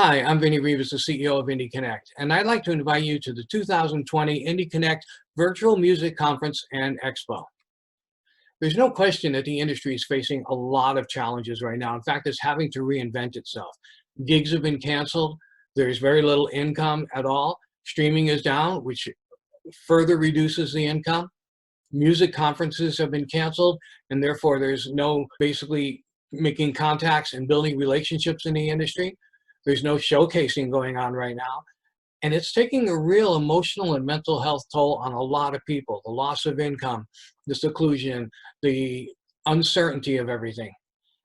Hi, I'm Vinny Rivas, the CEO of Indie Connect, and I'd like to invite you to the 2020 Indie Connect Virtual Music Conference and Expo. There's no question that the industry is facing a lot of challenges right now. In fact, it's having to reinvent itself. Gigs have been canceled. There's very little income at all. Streaming is down, which further reduces the income. Music conferences have been canceled, and therefore there's no basically making contacts and building relationships in the industry. There's no showcasing going on right now. And it's taking a real emotional and mental health toll on a lot of people. The loss of income, the seclusion, the uncertainty of everything.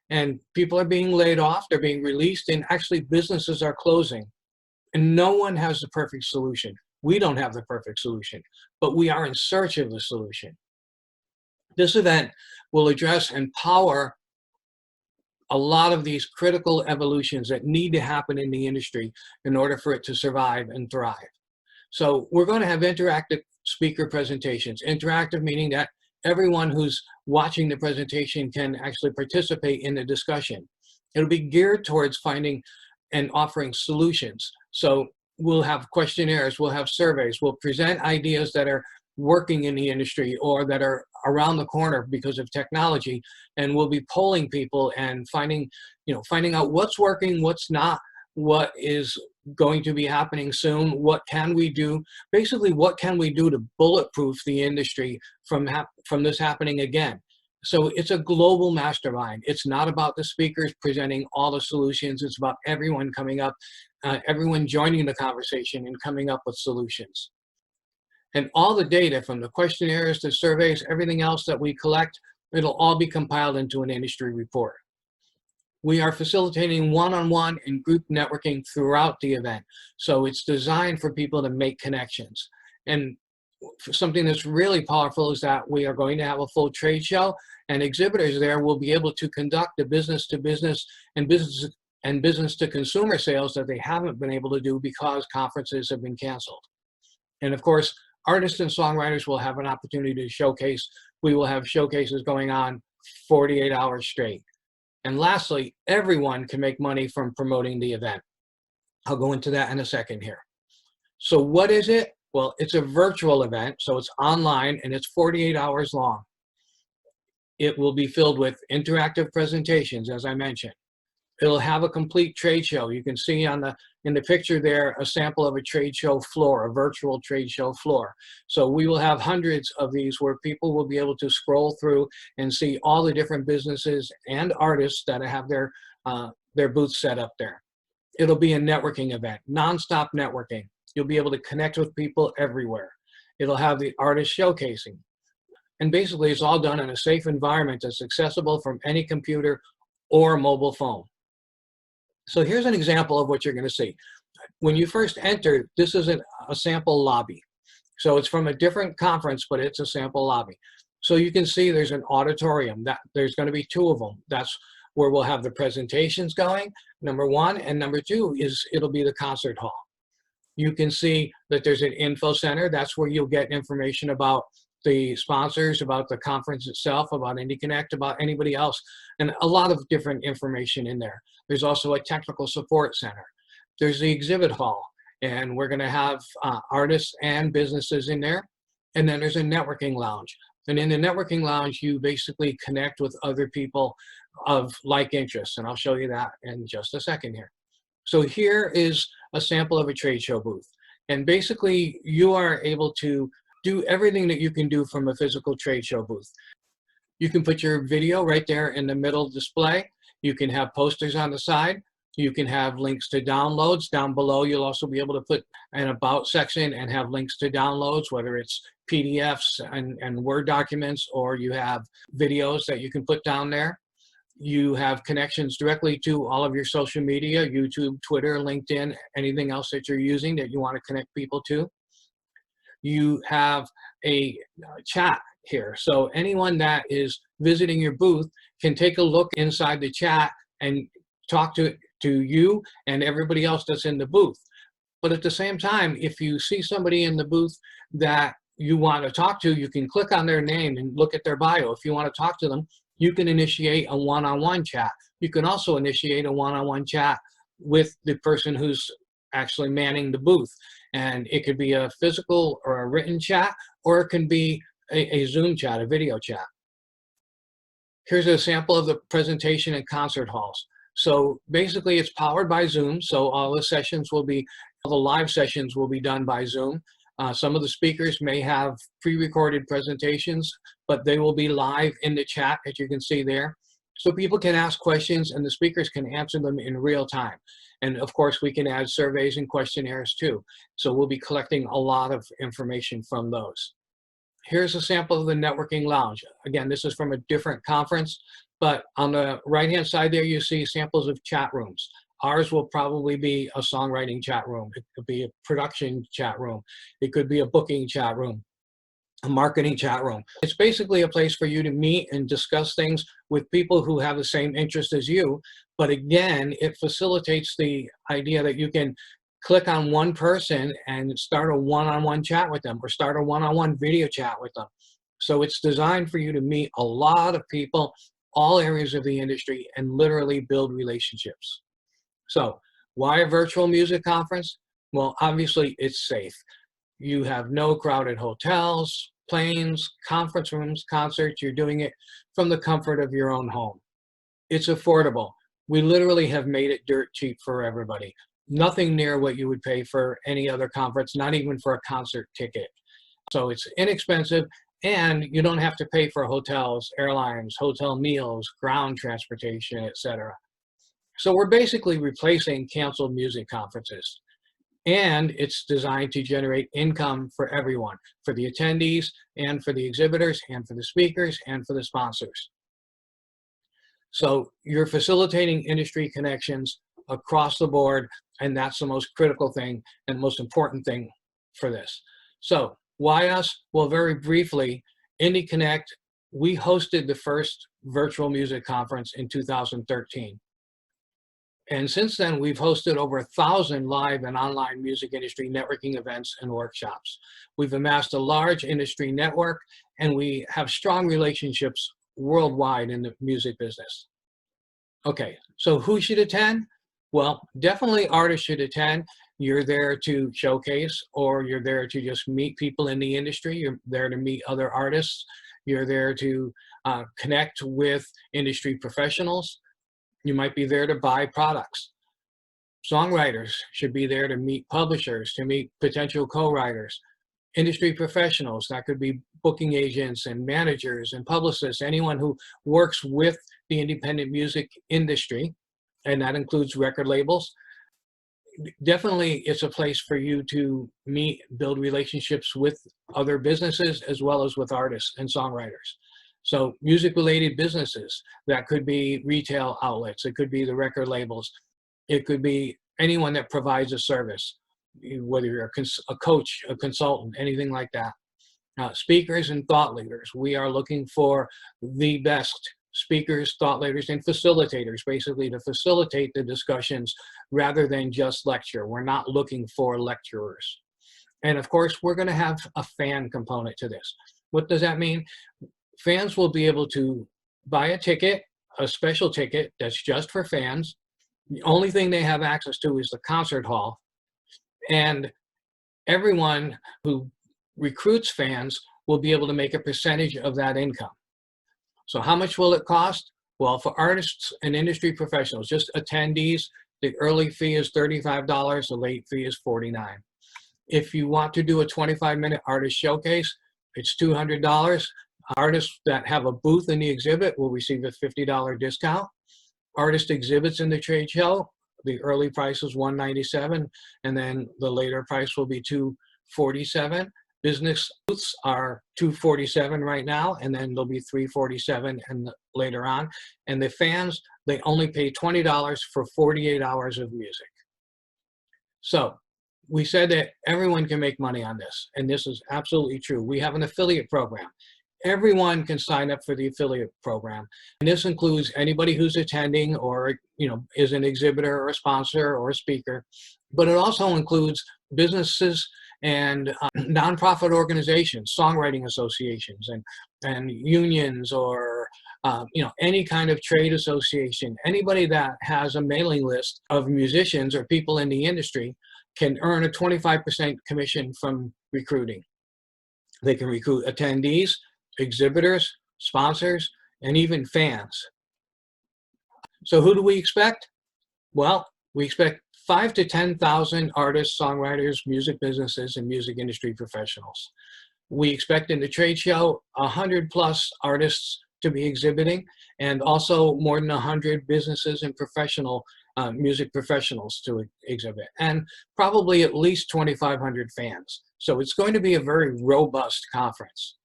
And people are being laid off, they're being released, and actually businesses are closing. And no one has the perfect solution. We don't have the perfect solution, but we are in search of the solution. This event will address and power a lot of these critical evolutions that need to happen in the industry in order for it to survive and thrive. So we're going to have interactive speaker presentations. Interactive meaning that everyone who's watching the presentation can actually participate in the discussion. It'll be geared towards finding and offering solutions. So we'll have questionnaires, we'll have surveys, we'll present ideas that are working in the industry or that are around the corner because of technology, and we'll be polling people and finding out what's working, what's not, what is going to be happening soon, what can we do, basically what can we do to bulletproof the industry from this happening again. So it's a global mastermind. It's not about the speakers presenting all the solutions. It's about everyone coming up, everyone joining the conversation and coming up with solutions. And all the data from the questionnaires, the surveys, everything else that we collect, it'll all be compiled into an industry report. We are facilitating one-on-one and group networking throughout the event. So it's designed for people to make connections. And something that's really powerful is that we are going to have a full trade show, and exhibitors there will be able to conduct the business-to-business and business-to-consumer sales that they haven't been able to do because conferences have been canceled. And of course, artists and songwriters will have an opportunity to showcase. We will have showcases going on 48 hours straight. And lastly, everyone can make money from promoting the event. I'll go into that in a second here. So what is it? Well, it's a virtual event, so it's online and it's 48 hours long. It will be filled with interactive presentations, as I mentioned. It'll have a complete trade show. You can see in the picture there a sample of a trade show floor, a virtual trade show floor. So we will have hundreds of these where people will be able to scroll through and see all the different businesses and artists that have their booths set up there. It'll be a networking event, nonstop networking. You'll be able to connect with people everywhere. It'll have the artist showcasing. And basically it's all done in a safe environment that's accessible from any computer or mobile phone. So here's an example of what you're going to see. When you first enter, this is a sample lobby. So it's from a different conference, but it's a sample lobby. So you can see there's an auditorium. There's going to be two of them. That's where we'll have the presentations going, number one. And number two is it'll be the concert hall. You can see that there's an info center. That's where you'll get information about the sponsors, about the conference itself, about Indie Connect, about anybody else, and a lot of different information in there. There's also a technical support center. There's the exhibit hall, and we're gonna have artists and businesses in there. And then there's a networking lounge. And in the networking lounge, you basically connect with other people of like interests, and I'll show you that in just a second here. So here is a sample of a trade show booth. And basically, you are able to do everything that you can do from a physical trade show booth. You can put your video right there in the middle display. You can have posters on the side. You can have links to downloads. Down below, you'll also be able to put an about section and have links to downloads, whether it's PDFs and Word documents, or you have videos that you can put down there. You have connections directly to all of your social media, YouTube, Twitter, LinkedIn, anything else that you're using that you want to connect people to. You have a chat here. So anyone that is visiting your booth can take a look inside the chat and talk to you and everybody else that's in the booth. But at the same time, if you see somebody in the booth that you want to talk to, you can click on their name and look at their bio. If you want to talk to them, you can initiate a one-on-one chat. You can also initiate a one-on-one chat with the person who's actually manning the booth. And it could be a physical or a written chat, or it can be a Zoom chat, a video chat. Here's a sample of the presentation in concert halls. So basically it's powered by Zoom. So all the live sessions will be done by Zoom. Some of the speakers may have pre-recorded presentations, but they will be live in the chat, as you can see there. So people can ask questions and the speakers can answer them in real time. And of course, we can add surveys and questionnaires too. So we'll be collecting a lot of information from those. Here's a sample of the networking lounge. Again, this is from a different conference, but on the right-hand side there, you see samples of chat rooms. Ours will probably be a songwriting chat room. It could be a production chat room. It could be a booking chat room, a marketing chat room. It's basically a place for you to meet and discuss things with people who have the same interest as you. But again, it facilitates the idea that you can click on one person and start a one-on-one chat with them, or start a one-on-one video chat with them. So it's designed for you to meet a lot of people, all areas of the industry, and literally build relationships. So why a virtual music conference? Well, obviously it's safe. You have no crowded hotels, planes, conference rooms, concerts. You're doing it from the comfort of your own home. It's affordable. We literally have made it dirt cheap for everybody. Nothing near what you would pay for any other conference, not even for a concert ticket. So it's inexpensive, and you don't have to pay for hotels, airlines, hotel meals, ground transportation, etc. So we're basically replacing canceled music conferences. And it's designed to generate income for everyone, for the attendees and for the exhibitors and for the speakers and for the sponsors. So you're facilitating industry connections across the board, and that's the most critical thing and most important thing for this. So why us? Well, very briefly, Indie Connect, we hosted the first virtual music conference in 2013. And since then, we've hosted over 1,000 live and online music industry networking events and workshops. We've amassed a large industry network, and we have strong relationships worldwide in the music business. Okay, so who should attend? Well, definitely artists should attend. You're there to showcase, or you're there to just meet people in the industry. You're there to meet other artists. You're there to connect with industry professionals. You might be there to buy products. Songwriters should be there to meet publishers, to meet potential co-writers. Industry professionals, that could be booking agents and managers and publicists, anyone who works with the independent music industry, and that includes record labels. Definitely, it's a place for you to meet, build relationships with other businesses as well as with artists and songwriters. So music-related businesses, that could be retail outlets, it could be the record labels, it could be anyone that provides a service, whether you're a coach, a consultant, anything like that. Speakers and thought leaders, we are looking for the best speakers, thought leaders, and facilitators, basically to facilitate the discussions rather than just lecture. We're not looking for lecturers. And of course, we're going to have a fan component to this. What does that mean? Fans will be able to buy a ticket, a special ticket that's just for fans. The only thing they have access to is the concert hall. And everyone who recruits fans will be able to make a percentage of that income. So how much will it cost? Well, for artists and industry professionals, just attendees, the early fee is $35, the late fee is $49. If you want to do a 25-minute artist showcase, it's $200. Artists that have a booth in the exhibit will receive a $50 discount. Artist exhibits in the trade show, the early price is $197, and then the later price will be $247. Business booths are $247 right now, and then they'll be $347 and later on. And the fans, they only pay $20 for 48 hours of music. So we said that everyone can make money on this, and this is absolutely true. We have an affiliate program. Everyone can sign up for the affiliate program, and this includes anybody who's attending or is an exhibitor or a sponsor or a speaker, but it also includes businesses and nonprofit organizations, songwriting associations, and unions or any kind of trade association, anybody that has a mailing list of musicians or people in the industry can earn a 25% commission from recruiting. They can recruit attendees, exhibitors, sponsors, and even fans. So who do we expect? Well, we expect 5,000 to 10,000 artists, songwriters, music businesses, and music industry professionals. We expect in the trade show 100 plus artists to be exhibiting, and also more than 100 businesses and music professionals to exhibit, and probably at least 2,500 fans. So it's going to be a very robust conference.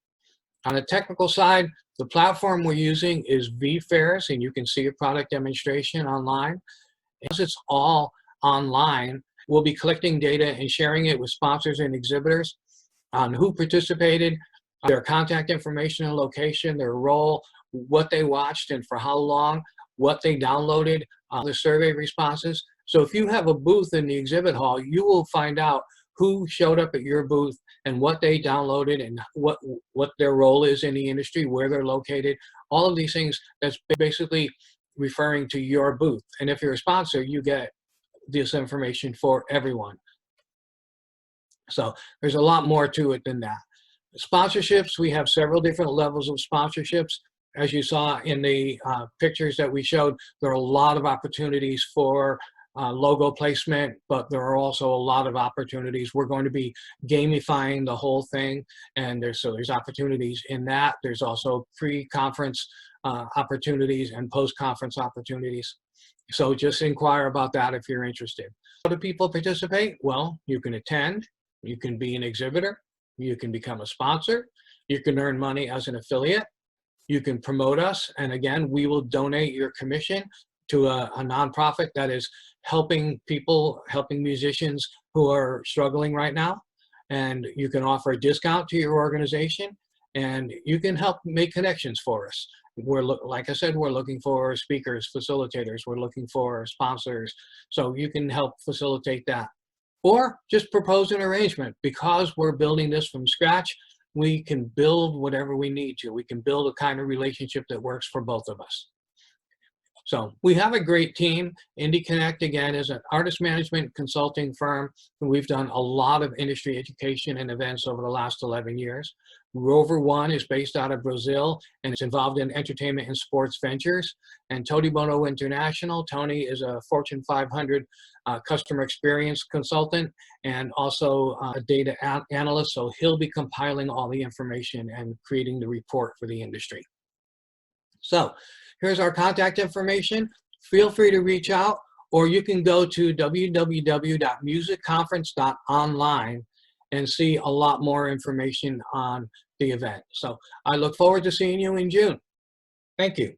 On the technical side, the platform we're using is vFairs, and you can see a product demonstration online. As it's all online, we'll be collecting data and sharing it with sponsors and exhibitors on who participated, their contact information and location, their role, what they watched and for how long, what they downloaded, the survey responses. So if you have a booth in the exhibit hall, you will find out who showed up at your booth and what they downloaded and what their role is in the industry, where they're located, all of these things. That's basically referring to your booth. And if you're a sponsor, you get this information for everyone. So there's a lot more to it than that. Sponsorships, we have several different levels of sponsorships. As you saw in the pictures that we showed, there are a lot of opportunities for logo placement, but there are also a lot of opportunities. We're going to be gamifying the whole thing, and there's opportunities in that. There's also pre-conference opportunities and post-conference opportunities. So just inquire about that if you're interested. How do people participate? Well, you can attend, you can be an exhibitor, you can become a sponsor, you can earn money as an affiliate, you can promote us, and again, we will donate your commission to a nonprofit that is helping people, helping musicians who are struggling right now. And you can offer a discount to your organization, and you can help make connections for us. Like I said, we're looking for speakers, facilitators, we're looking for sponsors, so you can help facilitate that. Or just propose an arrangement. Because we're building this from scratch, we can build whatever we need to. We can build a kind of relationship that works for both of us. So we have a great team. Indie Connect, again, is an artist management consulting firm. We've done a lot of industry education and events over the last 11 years. Rover One is based out of Brazil, and it's involved in entertainment and sports ventures. And Tony Bono International, Tony is a Fortune 500 customer experience consultant and also a data analyst. So he'll be compiling all the information and creating the report for the industry. So here's our contact information. Feel free to reach out, or you can go to www.musicconference.online and see a lot more information on the event. So I look forward to seeing you in June. Thank you.